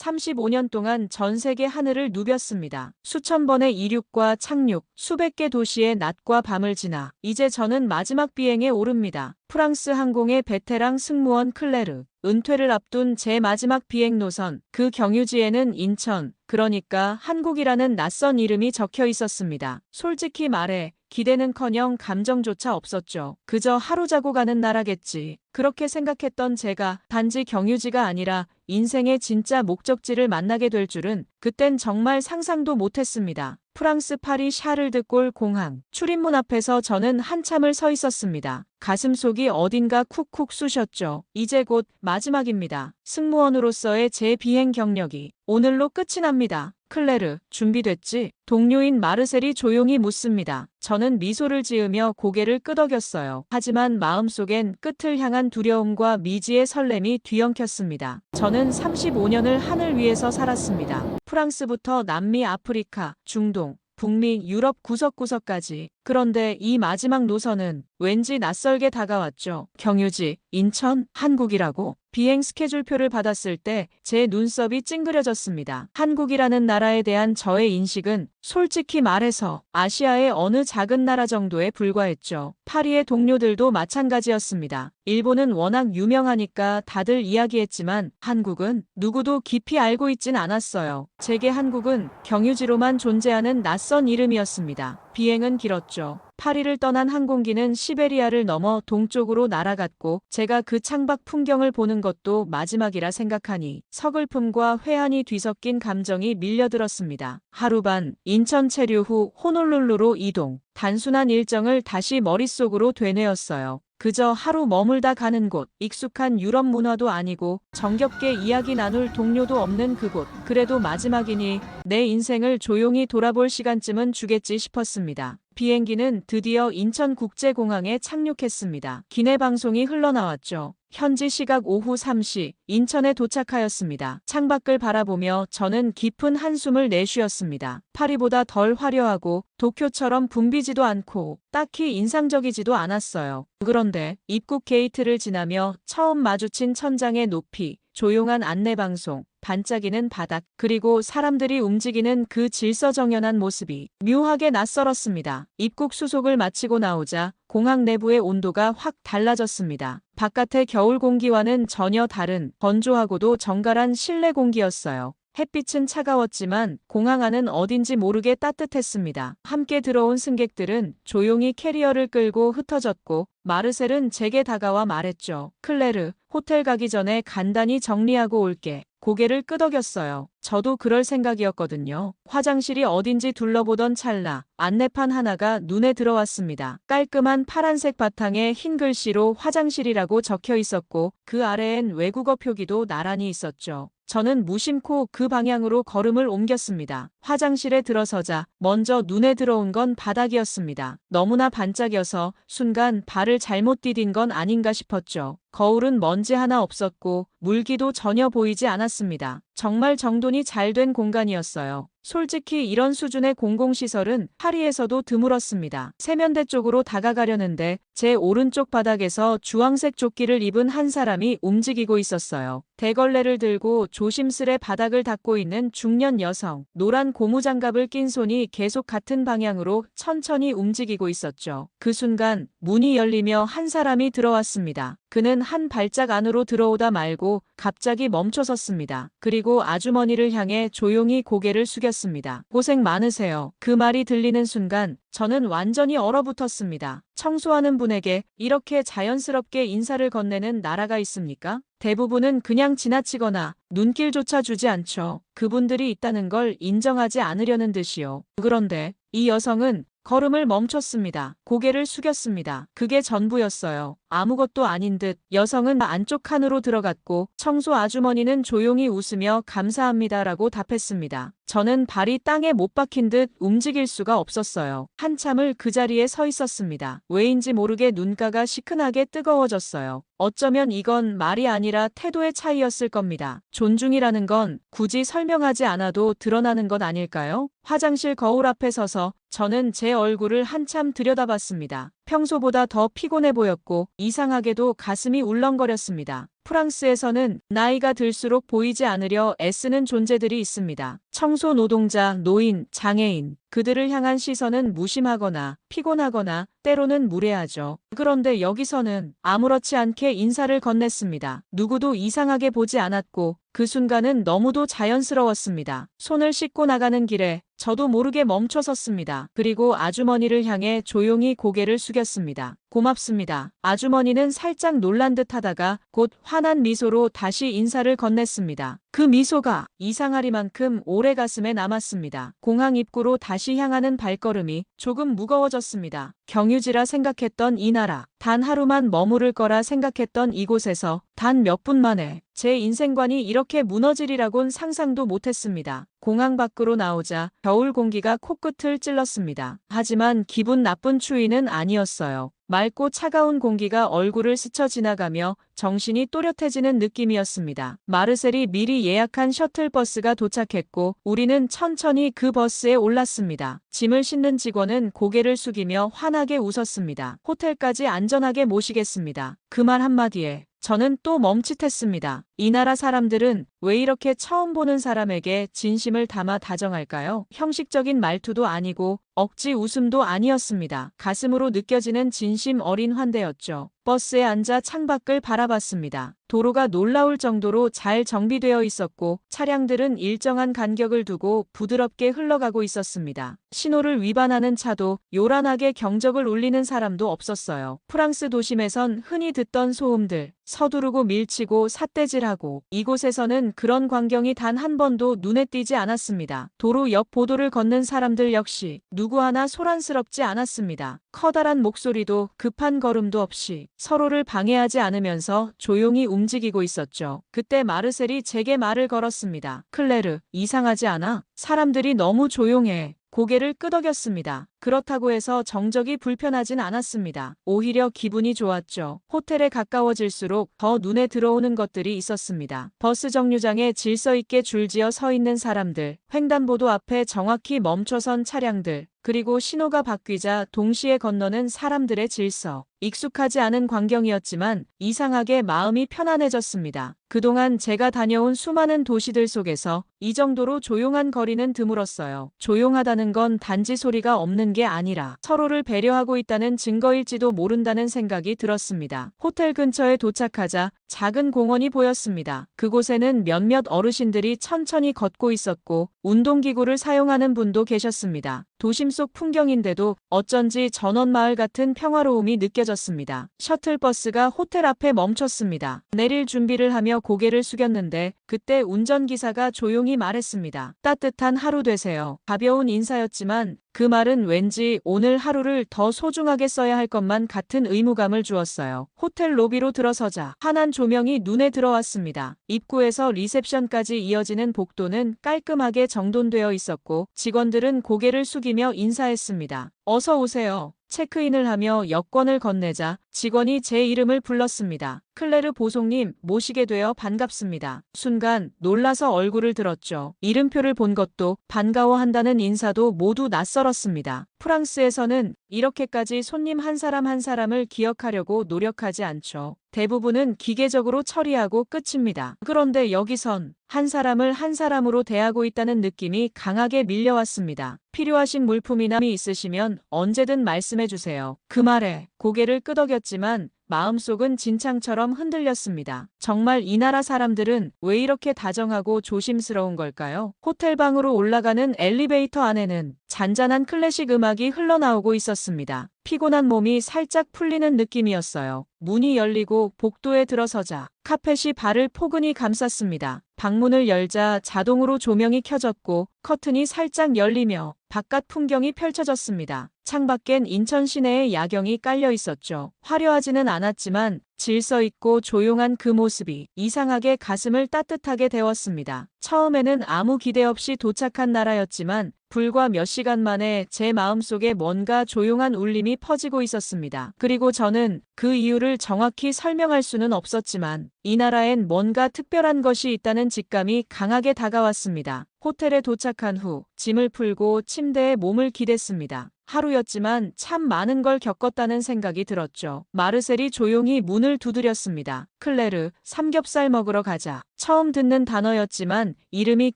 35년 동안 전 세계 하늘을 누볐습니다. 수천 번의 이륙과 착륙, 수백 개 도시의 낮과 밤을 지나 이제 저는 마지막 비행에 오릅니다. 프랑스 항공의 베테랑 승무원 클레르. 은퇴를 앞둔 제 마지막 비행 노선, 그 경유지에는 인천, 그러니까 한국이라는 낯선 이름이 적혀 있었습니다. 솔직히 말해 기대는커녕 감정조차 없었죠. 그저 하루 자고 가는 나라겠지. 그렇게 생각했던 제가 단지 경유지가 아니라 인생의 진짜 목적지를 만나게 될 줄은 그땐 정말 상상도 못했습니다. 프랑스 파리 샤를드골 공항 출입문 앞에서 저는 한참을 서 있었습니다. 가슴속이 어딘가 쿡쿡 쑤셨죠. 이제 곧 마지막입니다. 승무원으로서의 제 비행 경력이 오늘로 끝이 납니다. 클레르, 준비됐지? 동료인 마르셀이 조용히 묻습니다. 저는 미소를 지으며 고개를 끄덕였어요. 하지만 마음속엔 끝을 향한 두려움과 미지의 설렘이 뒤엉켰습니다. 저는 35년을 하늘 위에서 살았습니다. 프랑스부터 남미, 아프리카, 중동, 북미, 유럽 구석구석까지. 그런데 이 마지막 노선은 왠지 낯설게 다가왔죠. 경유지, 인천, 한국이라고. 비행 스케줄표를 받았을 때 제 눈썹이 찡그려졌습니다. 한국이라는 나라에 대한 저의 인식은 솔직히 말해서 아시아의 어느 작은 나라 정도에 불과했죠. 파리의 동료들도 마찬가지였습니다. 일본은 워낙 유명하니까 다들 이야기했지만 한국은 누구도 깊이 알고 있진 않았어요. 제게 한국은 경유지로만 존재하는 낯선 이름이었습니다. 비행은 길었죠. 파리를 떠난 항공기는 시베리아를 넘어 동쪽으로 날아갔고 제가 그 창밖 풍경을 보는 것도 마지막이라 생각하니 서글픔과 회한이 뒤섞인 감정이 밀려들었습니다. 하루 반 인천 체류 후 호놀룰루로 이동. 단순한 일정을 다시 머릿속으로 되뇌었어요. 그저 하루 머물다 가는 곳, 익숙한 유럽 문화도 아니고 정겹게 이야기 나눌 동료도 없는 그곳. 그래도 마지막이니 내 인생을 조용히 돌아볼 시간쯤은 주겠지 싶었습니다. 비행기는 드디어 인천국제공항에 착륙했습니다. 기내 방송이 흘러나왔죠. 현지 시각 오후 3시 인천에 도착하였습니다. 창밖을 바라보며 저는 깊은 한숨을 내쉬었습니다. 파리보다 덜 화려하고 도쿄처럼 붐비지도 않고 딱히 인상적이지도 않았어요. 그런데 입국 게이트를 지나며 처음 마주친 천장의 높이, 조용한 안내방송, 반짝이는 바닥, 그리고 사람들이 움직이는 그 질서정연한 모습이 묘하게 낯설었습니다. 입국 수속을 마치고 나오자 공항 내부의 온도가 확 달라졌습니다. 바깥의 겨울 공기와는 전혀 다른 건조하고도 정갈한 실내 공기였어요. 햇빛은 차가웠지만 공항 안은 어딘지 모르게 따뜻했습니다. 함께 들어온 승객들은 조용히 캐리어를 끌고 흩어졌고 마르셀은 제게 다가와 말했죠. 클레르, 호텔 가기 전에 간단히 정리하고 올게. 고개를 끄덕였어요. 저도 그럴 생각이었거든요. 화장실이 어딘지 둘러보던 찰나 안내판 하나가 눈에 들어왔습니다. 깔끔한 파란색 바탕에 흰 글씨로 화장실이라고 적혀 있었고 그 아래엔 외국어 표기도 나란히 있었죠. 저는 무심코 그 방향으로 걸음을 옮겼습니다. 화장실에 들어서자 먼저 눈에 들어온 건 바닥이었습니다. 너무나 반짝여서 순간 발을 잘못 디딘 건 아닌가 싶었죠. 거울은 먼지 하나 없었고 물기도 전혀 보이지 않았습니다. 정말 정돈이 잘 된 공간이었어요. 솔직히 이런 수준의 공공시설은 파리에서도 드물었습니다. 세면대 쪽으로 다가가려는데 제 오른쪽 바닥에서 주황색 조끼를 입은 한 사람이 움직이고 있었어요. 대걸레를 들고 조심스레 바닥을 닦고 있는 중년 여성. 노란 고무장갑을 낀 손이 계속 같은 방향으로 천천히 움직이고 있었죠. 그 순간 문이 열리며 한 사람이 들어왔습니다. 그는 한 발짝 안으로 들어오다 말고 갑자기 멈춰섰습니다. 그리고 아주머니를 향해 조용히 고개를 숙였습니다. 고생 많으세요. 그 말이 들리는 순간 저는 완전히 얼어붙었습니다. 청소하는 분에게 이렇게 자연스럽게 인사를 건네는 나라가 있습니까? 대부분은 그냥 지나치거나 눈길조차 주지 않죠. 그분들이 있다는 걸 인정하지 않으려는 듯이요. 그런데 이 여성은 걸음을 멈췄습니다. 고개를 숙였습니다. 그게 전부였어요. 아무것도 아닌 듯 여성은 안쪽 칸으로 들어갔고 청소 아주머니는 조용히 웃으며 감사합니다라고 답했습니다. 저는 발이 땅에 못 박힌 듯 움직일 수가 없었어요. 한참을 그 자리에 서 있었습니다. 왜인지 모르게 눈가가 시큰하게 뜨거워졌어요. 어쩌면 이건 말이 아니라 태도의 차이였을 겁니다. 존중이라는 건 굳이 설명하지 않아도 드러나는 것 아닐까요? 화장실 거울 앞에 서서 저는 제 얼굴을 한참 들여다봤습니다. 평소보다 더 피곤해 보였고 이상하게도 가슴이 울렁거렸습니다. 프랑스에서는 나이가 들수록 보이지 않으려 애쓰는 존재들이 있습니다. 청소 노동자, 노인, 장애인. 그들을 향한 시선은 무심하거나 피곤하거나 때로는 무례하죠. 그런데 여기서는 아무렇지 않게 인사를 건넸습니다. 누구도 이상하게 보지 않았고 그 순간은 너무도 자연스러웠습니다. 손을 씻고 나가는 길에 저도 모르게 멈춰 섰습니다. 그리고 아주머니를 향해 조용히 고개를 숙였습니다. 고맙습니다. 아주머니는 살짝 놀란 듯 하다가 곧 환한 미소로 다시 인사를 건넸습니다. 그 미소가 이상하리만큼 오래 가슴에 남았습니다. 공항 입구로 다시 향하는 발걸음이 조금 무거워졌습니다. 경유지라 생각했던 이 나라, 단 하루만 머무를 거라 생각했던 이곳에서 단 몇 분 만에 제 인생관이 이렇게 무너지리라곤 상상도 못했습니다. 공항 밖으로 나오자 겨울 공기가 코끝을 찔렀습니다. 하지만 기분 나쁜 추위는 아니었어요. 맑고 차가운 공기가 얼굴을 스쳐 지나가며 정신이 또렷해지는 느낌이었습니다. 마르셀이 미리 예약한 셔틀버스가 도착했고 우리는 천천히 그 버스에 올랐습니다. 짐을 싣는 직원은 고개를 숙이며 환하게 웃었습니다. 호텔까지 안전하게 모시겠습니다. 그 말 한마디에 저는 또 멈칫했습니다. 이 나라 사람들은 왜 이렇게 처음 보는 사람에게 진심을 담아 다정할까요? 형식적인 말투도 아니고 억지 웃음도 아니었습니다. 가슴으로 느껴지는 진심 어린 환대였죠. 버스에 앉아 창밖을 바라봤습니다. 도로가 놀라울 정도로 잘 정비되어 있었고 차량들은 일정한 간격을 두고 부드럽게 흘러가고 있었습니다. 신호를 위반하는 차도 요란하게 경적을 울리는 사람도 없었어요. 프랑스 도심에선 흔히 듣던 소음들, 서두르고 밀치고 삿대질하고 이곳에서는 그런 광경이 단 한 번도 눈에 띄지 않았습니다. 도로 옆 보도를 걷는 사람들 역시 누구 하나 소란스럽지 않았습니다. 커다란 목소리도 급한 걸음도 없이 서로를 방해하지 않으면서 조용히 움직이고 있었죠. 그때 마르셀이 제게 말을 걸었습니다. 클레르, 이상하지 않아? 사람들이 너무 조용해. 고개를 끄덕였습니다. 그렇다고 해서 정적이 불편하진 않았습니다. 오히려 기분이 좋았죠. 호텔에 가까워질수록 더 눈에 들어오는 것들이 있었습니다. 버스 정류장에 질서 있게 줄지어 서 있는 사람들, 횡단보도 앞에 정확히 멈춰선 차량들, 그리고 신호가 바뀌자 동시에 건너는 사람들의 질서. 익숙하지 않은 광경이었지만 이상하게 마음이 편안해졌습니다. 그동안 제가 다녀온 수많은 도시들 속에서 이 정도로 조용한 거리는 드물었어요. 조용하다는 건 단지 소리가 없는 게 아니라 서로를 배려하고 있다는 증거일지도 모른다는 생각이 들었습니다. 호텔 근처에 도착하자 작은 공원이 보였습니다. 그곳에는 몇몇 어르신들이 천천히 걷고 있었고 운동기구를 사용하는 분도 계셨습니다. 도심 속 풍경인데도 어쩐지 전원마을 같은 평화로움이 느껴졌습니다. 셔틀버스가 호텔 앞에 멈췄습니다. 내릴 준비를 하며 고개를 숙였는데 그때 운전기사가 조용히 말했습니다. 따뜻한 하루 되세요. 가벼운 인사였지만 그 말은 왠지 오늘 하루를 더 소중하게 써야 할 것만 같은 의무감을 주었어요. 호텔 로비로 들어서자 환한 조명이 눈에 들어왔습니다. 입구에서 리셉션까지 이어지는 복도는 깔끔하게 정돈되어 있었고 직원들은 고개를 숙이며 인사했습니다. 어서 오세요. 체크인을 하며 여권을 건네자 직원이 제 이름을 불렀습니다. 클레르 보송님, 모시게 되어 반갑습니다. 순간 놀라서 얼굴을 들었죠. 이름표를 본 것도 반가워한다는 인사도 모두 낯설었습니다. 프랑스에서는 이렇게까지 손님 한 사람 한 사람을 기억하려고 노력하지 않죠. 대부분은 기계적으로 처리하고 끝입니다. 그런데 여기선 한 사람을 한 사람으로 대하고 있다는 느낌이 강하게 밀려왔습니다. 필요하신 물품이나 있으시면 언제든 말씀해 주세요. 그 말에 고개를 끄덕였지만 마음속은 진창처럼 흔들렸습니다. 정말 이 나라 사람들은 왜 이렇게 다정하고 조심스러운 걸까요? 호텔 방으로 올라가는 엘리베이터 안에는 잔잔한 클래식 음악이 흘러나오고 있었습니다. 피곤한 몸이 살짝 풀리는 느낌이었어요. 문이 열리고 복도에 들어서자 카펫이 발을 포근히 감쌌습니다. 방문을 열자 자동으로 조명이 켜졌고 커튼이 살짝 열리며 바깥 풍경이 펼쳐졌습니다. 창밖엔 인천 시내의 야경이 깔려 있었죠. 화려하지는 않았지만 질서 있고 조용한 그 모습이 이상하게 가슴을 따뜻하게 데웠습니다. 처음에는 아무 기대 없이 도착한 나라였지만 불과 몇 시간 만에 제 마음속에 뭔가 조용한 울림이 퍼지고 있었습니다. 그리고 저는 그 이유를 정확히 설명할 수는 없었지만 이 나라엔 뭔가 특별한 것이 있다는 직감이 강하게 다가왔습니다. 호텔에 도착한 후 짐을 풀고 침대에 몸을 기댔습니다. 하루였지만 참 많은 걸 겪었다는 생각이 들었죠. 마르셀이 조용히 문을 두드렸습니다. 클레르, 삼겹살 먹으러 가자. 처음 듣는 단어였지만 이름이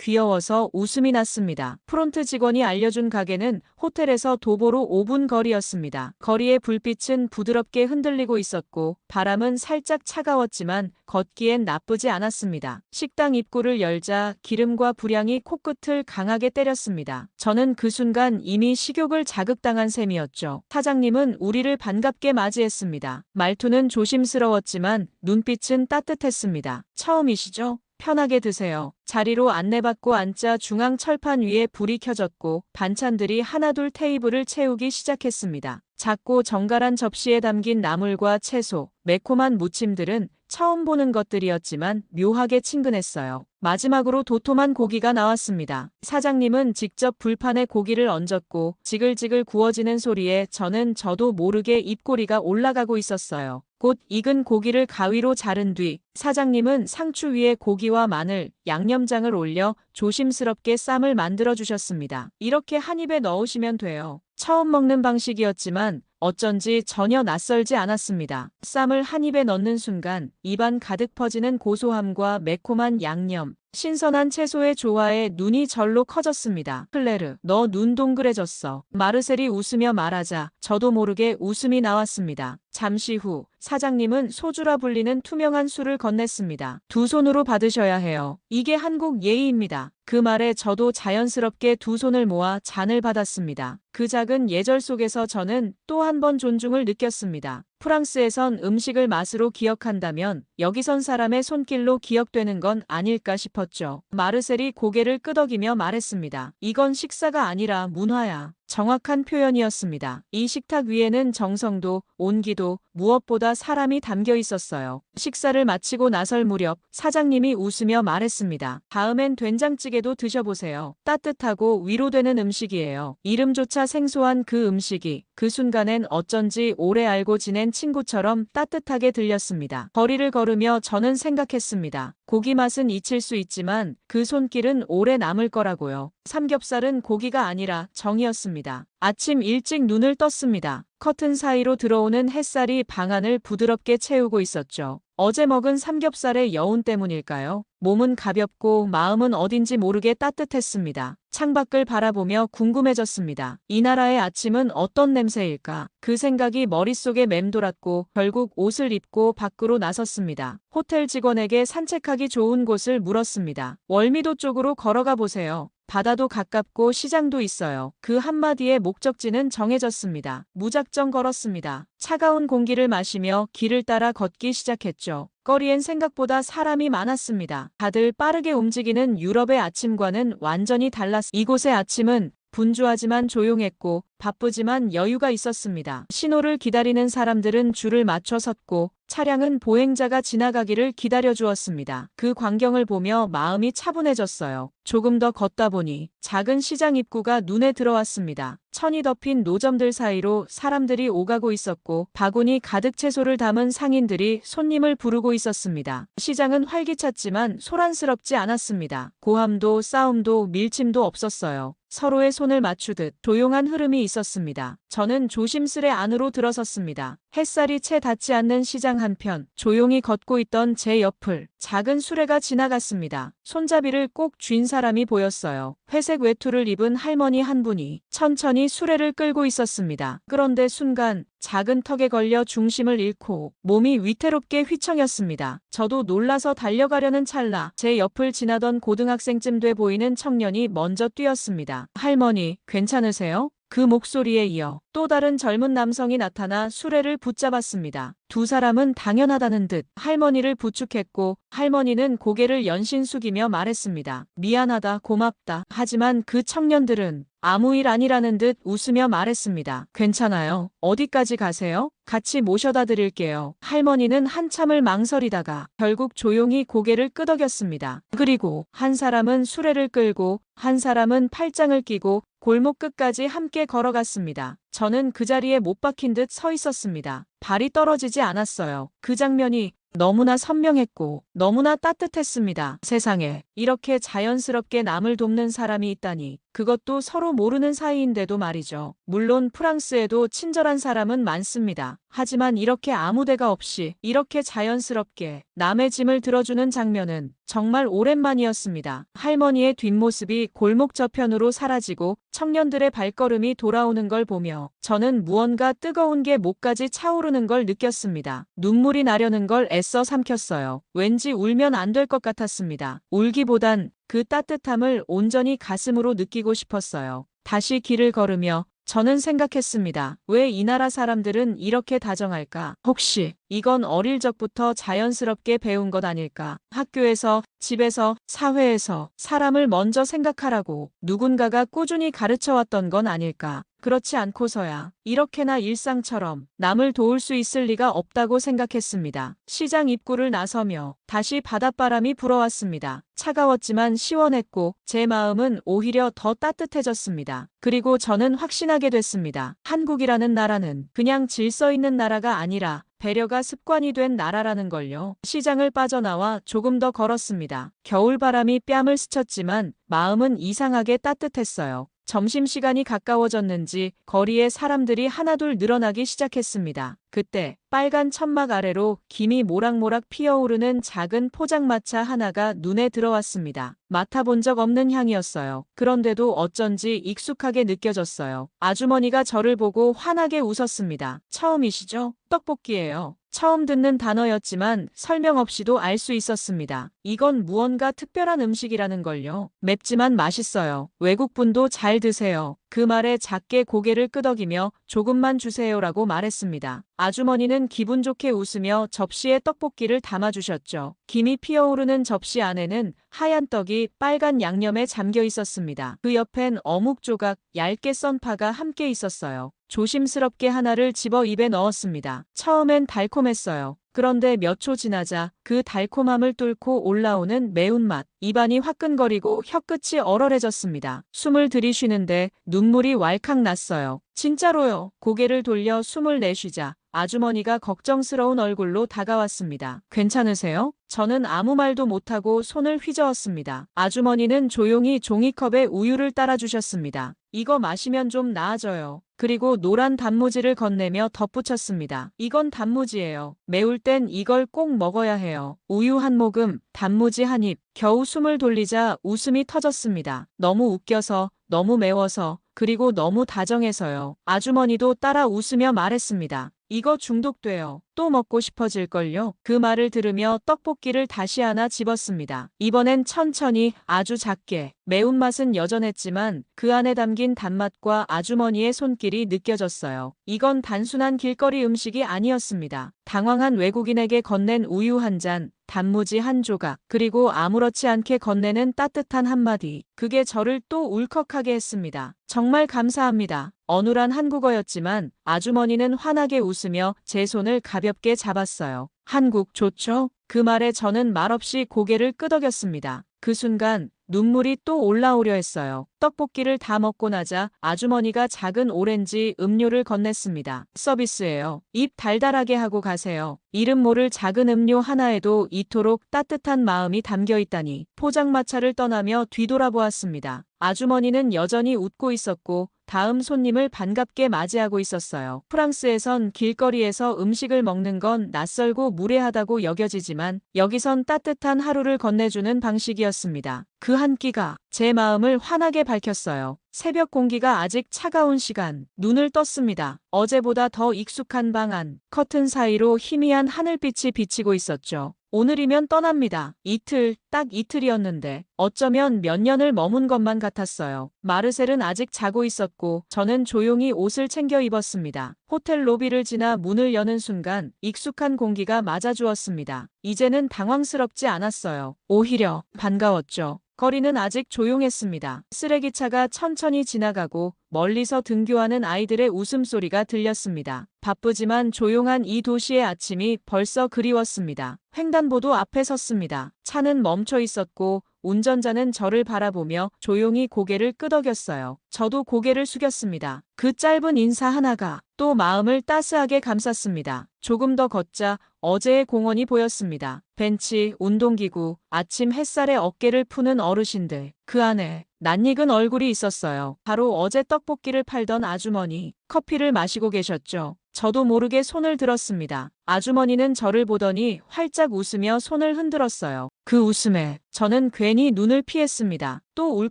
귀여워서 웃음이 났습니다. 프론트 직원이 알려준 가게는 호텔에서 도보로 5분 거리였습니다. 거리의 불빛은 부드럽게 흔들리고 있었고 바람은 살짝 차가웠지만 걷기엔 나쁘지 않았습니다. 식당 입구를 열자 기름과 불향이 코끝을 강하게 때렸습니다. 저는 그 순간 이미 식욕을 자극당한 셈이었죠. 사장님은 우리를 반갑게 맞이했습니다. 말투는 조심스러웠지만 눈빛은 따뜻했습니다. 처음이시죠? 편하게 드세요. 자리로 안내받고 앉자 중앙 철판 위에 불이 켜졌고 반찬들이 하나둘 테이블을 채우기 시작했습니다. 작고 정갈한 접시에 담긴 나물과 채소, 매콤한 무침들은 처음 보는 것들이었지만 묘하게 친근했어요. 마지막으로 도톰한 고기가 나왔습니다. 사장님은 직접 불판에 고기를 얹었고 지글지글 구워지는 소리에 저도 모르게 입꼬리가 올라가고 있었어요. 곧 익은 고기를 가위로 자른 뒤 사장님은 상추 위에 고기와 마늘, 양념장을 올려 조심스럽게 쌈을 만들어 주셨습니다. 이렇게 한 입에 넣으시면 돼요. 처음 먹는 방식이었지만 어쩐지 전혀 낯설지 않았습니다. 쌈을 한 입에 넣는 순간 입안 가득 퍼지는 고소함과 매콤한 양념, 신선한 채소의 조화에 눈이 절로 커졌습니다. 클레르, 너 눈 동그래졌어. 마르셀이 웃으며 말하자 저도 모르게 웃음이 나왔습니다. 잠시 후 사장님은 소주라 불리는 투명한 술을 건넸습니다. 두 손으로 받으셔야 해요. 이게 한국 예의입니다. 그 말에 저도 자연스럽게 두 손을 모아 잔을 받았습니다. 그 작은 예절 속에서 저는 또 한 번 존중을 느꼈습니다. 프랑스에선 음식을 맛으로 기억한다면 여기선 사람의 손길로 기억되는 건 아닐까 싶었죠. 마르셀이 고개를 끄덕이며 말했습니다. 이건 식사가 아니라 문화야. 정확한 표현이었습니다. 이 식탁 위에는 정성도 온기도 무엇보다 사람이 담겨 있었어요. 식사를 마치고 나설 무렵 사장님이 웃으며 말했습니다. 다음엔 된장찌개도 드셔보세요. 따뜻하고 위로되는 음식이에요. 이름조차 생소한 그 음식이 그 순간엔 어쩐지 오래 알고 지낸 친구처럼 따뜻하게 들렸습니다. 거리를 걸으며 저는 생각했습니다. 고기 맛은 잊힐 수 있지만 그 손길은 오래 남을 거라고요. 삼겹살은 고기가 아니라 정이었습니다. 아침 일찍 눈을 떴습니다. 커튼 사이로 들어오는 햇살이 방 안을 부드럽게 채우고 있었죠. 어제 먹은 삼겹살의 여운 때문일까요? 몸은 가볍고 마음은 어딘지 모르게 따뜻했습니다. 창밖을 바라보며 궁금해졌습니다. 이 나라의 아침은 어떤 냄새일까? 그 생각이 머릿속에 맴돌았고 결국 옷을 입고 밖으로 나섰습니다. 호텔 직원에게 산책하기 좋은 곳을 물었습니다. 월미도 쪽으로 걸어가 보세요. 바다도 가깝고 시장도 있어요. 그 한마디에 목적지는 정해졌습니다. 무작정 걸었습니다. 차가운 공기를 마시며 길을 따라 걷기 시작했죠. 거리엔 생각보다 사람이 많았습니다. 다들 빠르게 움직이는 유럽의 아침과는 완전히 달랐습니다. 이곳의 아침은 분주하지만 조용했고 바쁘지만 여유가 있었습니다. 신호를 기다리는 사람들은 줄을 맞춰 섰고 차량은 보행자가 지나가기를 기다려 주었습니다. 그 광경을 보며 마음이 차분해졌어요. 조금 더 걷다 보니 작은 시장 입구가 눈에 들어왔습니다. 천이 덮인 노점들 사이로 사람들이 오가고 있었고 바구니 가득 채소를 담은 상인들이 손님을 부르고 있었습니다. 시장은 활기찼지만 소란스럽지 않았습니다. 고함도 싸움도 밀침도 없었어요. 서로의 손을 맞추듯 조용한 흐름이 있었습니다. 저는 조심스레 안으로 들어섰습니다. 햇살이 채 닿지 않는 시장 한편 조용히 걷고 있던 제 옆을 작은 수레가 지나갔습니다. 손잡이를 꼭 쥔 사람이 보였어요. 회색 외투를 입은 할머니 한 분이 천천히 수레를 끌고 있었습니다. 그런데 순간 작은 턱에 걸려 중심을 잃고 몸이 위태롭게 휘청였습니다. 저도 놀라서 달려가려는 찰나 제 옆을 지나던 고등학생쯤 돼 보이는 청년이 먼저 뛰었습니다. 할머니, 괜찮으세요? 그 목소리에 이어 또 다른 젊은 남성이 나타나 수레를 붙잡았습니다. 두 사람은 당연하다는 듯 할머니를 부축했고 할머니는 고개를 연신 숙이며 말했습니다. 미안하다, 고맙다. 하지만 그 청년들은 아무 일 아니라는 듯 웃으며 말했습니다. 괜찮아요. 어디까지 가세요? 같이 모셔다 드릴게요. 할머니는 한참을 망설이다가 결국 조용히 고개를 끄덕였습니다. 그리고 한 사람은 수레를 끌고 한 사람은 팔짱을 끼고 골목 끝까지 함께 걸어갔습니다. 저는 그 자리에 못 박힌 듯 서 있었습니다. 발이 떨어지지 않았어요. 그 장면이 너무나 선명했고 너무나 따뜻했습니다. 세상에 이렇게 자연스럽게 남을 돕는 사람이 있다니. 그것도 서로 모르는 사이인데도 말이죠. 물론 프랑스에도 친절한 사람은 많습니다. 하지만 이렇게 아무 데가 없이 이렇게 자연스럽게 남의 짐을 들어주는 장면은 정말 오랜만이었습니다. 할머니의 뒷모습이 골목 저편으로 사라지고 청년들의 발걸음이 돌아오는 걸 보며 저는 무언가 뜨거운 게 목까지 차오르는 걸 느꼈습니다. 눈물이 나려는 걸 애써 삼켰어요. 왠지 울면 안 될 것 같았습니다. 울기보단 그 따뜻함을 온전히 가슴으로 느끼고 싶었어요. 다시 길을 걸으며 저는 생각했습니다. 왜 이 나라 사람들은 이렇게 다정할까? 혹시 이건 어릴 적부터 자연스럽게 배운 것 아닐까? 학교에서, 집에서, 사회에서 사람을 먼저 생각하라고 누군가가 꾸준히 가르쳐왔던 건 아닐까? 그렇지 않고서야 이렇게나 일상처럼 남을 도울 수 있을 리가 없다고 생각했습니다. 시장 입구를 나서며 다시 바닷바람이 불어왔습니다. 차가웠지만 시원했고 제 마음은 오히려 더 따뜻해졌습니다. 그리고 저는 확신하게 됐습니다. 한국이라는 나라는 그냥 질서 있는 나라가 아니라 배려가 습관이 된 나라라는 걸요. 시장을 빠져나와 조금 더 걸었습니다. 겨울바람이 뺨을 스쳤지만 마음은 이상하게 따뜻했어요. 점심시간이 가까워졌는지 거리에 사람들이 하나둘 늘어나기 시작했습니다. 그때 빨간 천막 아래로 김이 모락모락 피어오르는 작은 포장마차 하나가 눈에 들어왔습니다. 맡아본 적 없는 향이었어요. 그런데도 어쩐지 익숙하게 느껴졌어요. 아주머니가 저를 보고 환하게 웃었습니다. 처음이시죠? 떡볶이예요. 처음 듣는 단어였지만 설명 없이도 알 수 있었습니다. 이건 무언가 특별한 음식이라는 걸요. 맵지만 맛있어요. 외국분도 잘 드세요. 그 말에 작게 고개를 끄덕이며 조금만 주세요라고 말했습니다. 아주머니는 기분 좋게 웃으며 접시에 떡볶이를 담아주셨죠. 김이 피어오르는 접시 안에는 하얀 떡이 빨간 양념에 잠겨 있었습니다. 그 옆엔 어묵 조각, 얇게 썬 파가 함께 있었어요. 조심스럽게 하나를 집어 입에 넣었습니다. 처음엔 달콤했어요. 그런데 몇 초 지나자 그 달콤함을 뚫고 올라오는 매운맛, 입안이 화끈거리고 혀끝이 얼얼해졌습니다. 숨을 들이쉬는데 눈물이 왈칵 났어요. 진짜로요. 고개를 돌려 숨을 내쉬자 아주머니가 걱정스러운 얼굴로 다가왔습니다. 괜찮으세요? 저는 아무 말도 못하고 손을 휘저었습니다. 아주머니는 조용히 종이컵에 우유를 따라주셨습니다. 이거 마시면 좀 나아져요. 그리고 노란 단무지를 건네며 덧붙였습니다. 이건 단무지예요. 매울 땐 이걸 꼭 먹어야 해요. 우유 한 모금, 단무지 한 입. 겨우 숨을 돌리자 웃음이 터졌습니다. 너무 웃겨서, 너무 매워서, 그리고 너무 다정해서요. 아주머니도 따라 웃으며 말했습니다. 이거 중독돼요. 또 먹고 싶어질걸요. 그 말을 들으며 떡볶이를 다시 하나 집었습니다. 이번엔 천천히 아주 작게. 매운맛은 여전했지만 그 안에 담긴 단맛과 아주머니의 손길이 느껴졌어요. 이건 단순한 길거리 음식이 아니었습니다. 당황한 외국인에게 건넨 우유 한 잔, 단무지 한 조각, 그리고 아무렇지 않게 건네는 따뜻한 한마디. 그게 저를 또 울컥하게 했습니다. 정말 감사합니다. 어눌한 한국어였지만 아주머니는 환하게 웃으며 제 손을 가볍게 잡았어요. 한국 좋죠? 그 말에 저는 말없이 고개를 끄덕였습니다. 그 순간 눈물이 또 올라오려 했어요. 떡볶이를 다 먹고 나자 아주머니가 작은 오렌지 음료를 건넸습니다. 서비스예요. 입 달달하게 하고 가세요. 이름 모를 작은 음료 하나에도 이토록 따뜻한 마음이 담겨 있다니. 포장마차를 떠나며 뒤돌아보았습니다. 아주머니는 여전히 웃고 있었고 다음 손님을 반갑게 맞이하고 있었어요. 프랑스에선 길거리에서 음식을 먹는 건 낯설고 무례하다고 여겨지지만 여기선 따뜻한 하루를 건네주는 방식이었습니다. 그 한 끼가 제 마음을 환하게 밝혔어요. 새벽 공기가 아직 차가운 시간, 눈을 떴습니다. 어제보다 더 익숙한 방 안, 커튼 사이로 희미한 하늘빛이 비치고 있었죠. 오늘이면 떠납니다. 이틀, 딱 이틀이었는데 어쩌면 몇 년을 머문 것만 같았어요. 마르셀은 아직 자고 있었고 저는 조용히 옷을 챙겨 입었습니다. 호텔 로비를 지나 문을 여는 순간 익숙한 공기가 맞아주었습니다. 이제는 당황스럽지 않았어요. 오히려 반가웠죠. 거리는 아직 조용했습니다. 쓰레기차가 천천히 지나가고 멀리서 등교하는 아이들의 웃음소리가 들렸습니다. 바쁘지만 조용한 이 도시의 아침이 벌써 그리웠습니다. 횡단보도 앞에 섰습니다. 차는 멈춰 있었고 운전자는 저를 바라보며 조용히 고개를 끄덕였어요. 저도 고개를 숙였습니다. 그 짧은 인사 하나가 또 마음을 따스하게 감쌌습니다. 조금 더 걷자 어제의 공원이 보였습니다. 벤치, 운동기구, 아침 햇살에 어깨를 푸는 어르신들. 그 안에 낯익은 얼굴이 있었어요. 바로 어제 떡볶이를 팔던 아주머니. 커피를 마시고 계셨죠. 저도 모르게 손을 들었습니다. 아주머니는 저를 보더니 활짝 웃으며 손을 흔들었어요. 그 웃음에 저는 괜히 눈을 피했습니다. 또 울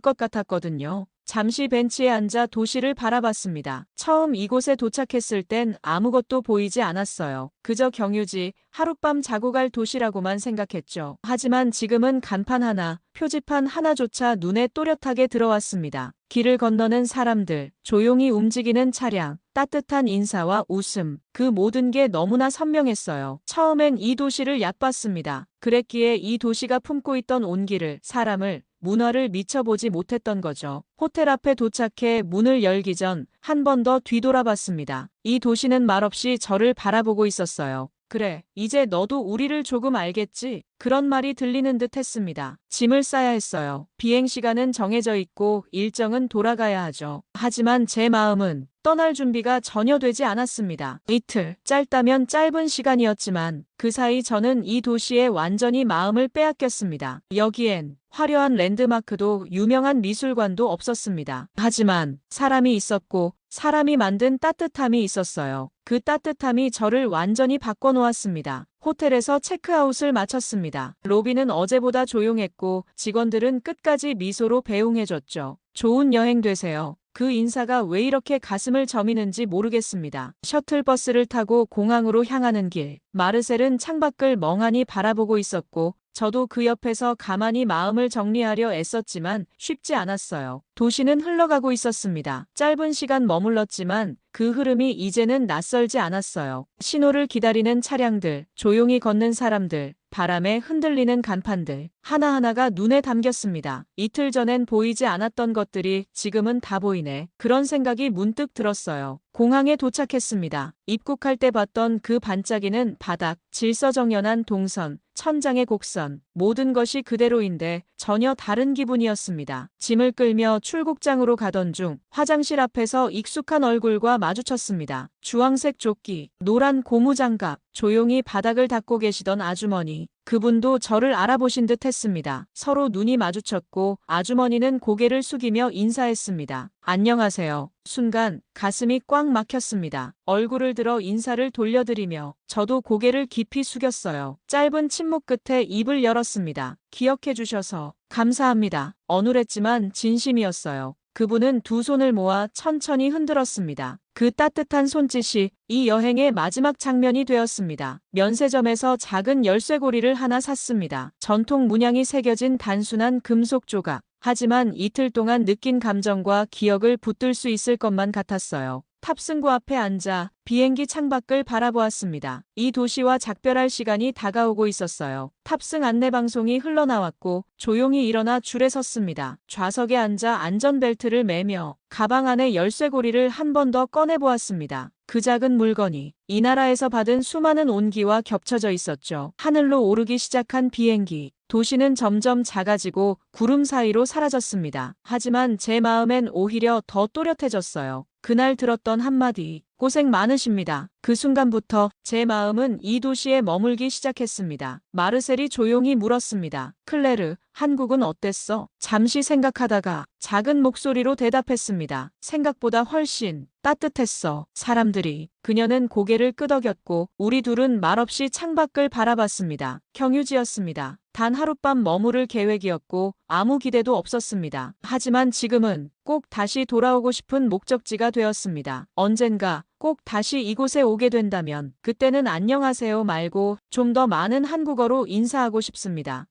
것 같았거든요. 잠시 벤치에 앉아 도시를 바라봤습니다. 처음 이곳에 도착했을 땐 아무것도 보이지 않았어요. 그저 경유지, 하룻밤 자고 갈 도시라고만 생각했죠. 하지만 지금은 간판 하나, 표지판 하나조차 눈에 또렷하게 들어왔습니다. 길을 건너는 사람들, 조용히 움직이는 차량, 따뜻한 인사와 웃음, 그 모든 게 너무나 선명했어요. 처음엔 이 도시를 얕봤습니다. 그랬기에 이 도시가 품고 있던 온기를, 사람을, 문화를 미쳐보지 못했던 거죠. 호텔 앞에 도착해 문을 열기 전 한 번 더 뒤돌아봤습니다. 이 도시는 말없이 저를 바라보고 있었어요. 그래, 이제 너도 우리를 조금 알겠지? 그런 말이 들리는 듯 했습니다. 짐을 싸야 했어요. 비행 시간은 정해져 있고 일정은 돌아가야 하죠. 하지만 제 마음은 떠날 준비가 전혀 되지 않았습니다. 이틀, 짧다면 짧은 시간이었지만 그 사이 저는 이 도시에 완전히 마음을 빼앗겼습니다. 여기엔 화려한 랜드마크도 유명한 미술관도 없었습니다. 하지만 사람이 있었고 사람이 만든 따뜻함이 있었어요. 그 따뜻함이 저를 완전히 바꿔놓았습니다. 호텔에서 체크아웃을 마쳤습니다. 로비는 어제보다 조용했고 직원들은 끝까지 미소로 배웅해줬죠. 좋은 여행 되세요. 그 인사가 왜 이렇게 가슴을 저미는지 모르겠습니다. 셔틀버스를 타고 공항으로 향하는 길. 마르셀은 창밖을 멍하니 바라보고 있었고 저도 그 옆에서 가만히 마음을 정리하려 애썼지만 쉽지 않았어요. 도시는 흘러가고 있었습니다. 짧은 시간 머물렀지만 그 흐름이 이제는 낯설지 않았어요. 신호를 기다리는 차량들, 조용히 걷는 사람들, 바람에 흔들리는 간판들, 하나하나가 눈에 담겼습니다. 이틀 전엔 보이지 않았던 것들이 지금은 다 보이네. 그런 생각이 문득 들었어요. 공항에 도착했습니다. 입국할 때 봤던 그 반짝이는 바닥, 질서정연한 동선, 천장의 곡선, 모든 것이 그대로인데 전혀 다른 기분이었습니다. 짐을 끌며 출국장으로 가던 중 화장실 앞에서 익숙한 얼굴과 마주쳤습니다. 주황색 조끼, 노란 고무장갑, 조용히 바닥을 닦고 계시던 아주머니. 그분도 저를 알아보신 듯 했습니다. 서로 눈이 마주쳤고 아주머니는 고개를 숙이며 인사했습니다. 안녕하세요. 순간 가슴이 꽉 막혔습니다. 얼굴을 들어 인사를 돌려드리며 저도 고개를 깊이 숙였어요. 짧은 침묵 끝에 입을 열었습니다. 기억해 주셔서 감사합니다. 어눌했지만 진심이었어요. 그분은 두 손을 모아 천천히 흔들었습니다. 그 따뜻한 손짓이 이 여행의 마지막 장면이 되었습니다. 면세점에서 작은 열쇠고리를 하나 샀습니다. 전통 문양이 새겨진 단순한 금속 조각. 하지만 이틀 동안 느낀 감정과 기억을 붙들 수 있을 것만 같았어요. 탑승구 앞에 앉아 비행기 창밖을 바라보았습니다. 이 도시와 작별할 시간이 다가오고 있었어요. 탑승 안내 방송이 흘러나왔고 조용히 일어나 줄에 섰습니다. 좌석에 앉아 안전벨트를 매며 가방 안에 열쇠고리를 한 번 더 꺼내보았습니다. 그 작은 물건이 이 나라에서 받은 수많은 온기와 겹쳐져 있었죠. 하늘로 오르기 시작한 비행기. 도시는 점점 작아지고 구름 사이로 사라졌습니다. 하지만 제 마음엔 오히려 더 또렷해졌어요. 그날 들었던 한마디. 고생 많으십니다. 그 순간부터 제 마음은 이 도시에 머물기 시작했습니다. 마르셀이 조용히 물었습니다. 클레르, 한국은 어땠어? 잠시 생각하다가 작은 목소리로 대답했습니다. 생각보다 훨씬 따뜻했어. 사람들이. 그녀는 고개를 끄덕였고 우리 둘은 말없이 창밖을 바라봤습니다. 경유지였습니다. 단 하룻밤 머무를 계획이었고 아무 기대도 없었습니다. 하지만 지금은 꼭 다시 돌아오고 싶은 목적지가 되었습니다. 언젠가 꼭 다시 이곳에 오게 된다면 그때는 안녕하세요 말고 좀 더 많은 한국어로 인사하고 싶습니다.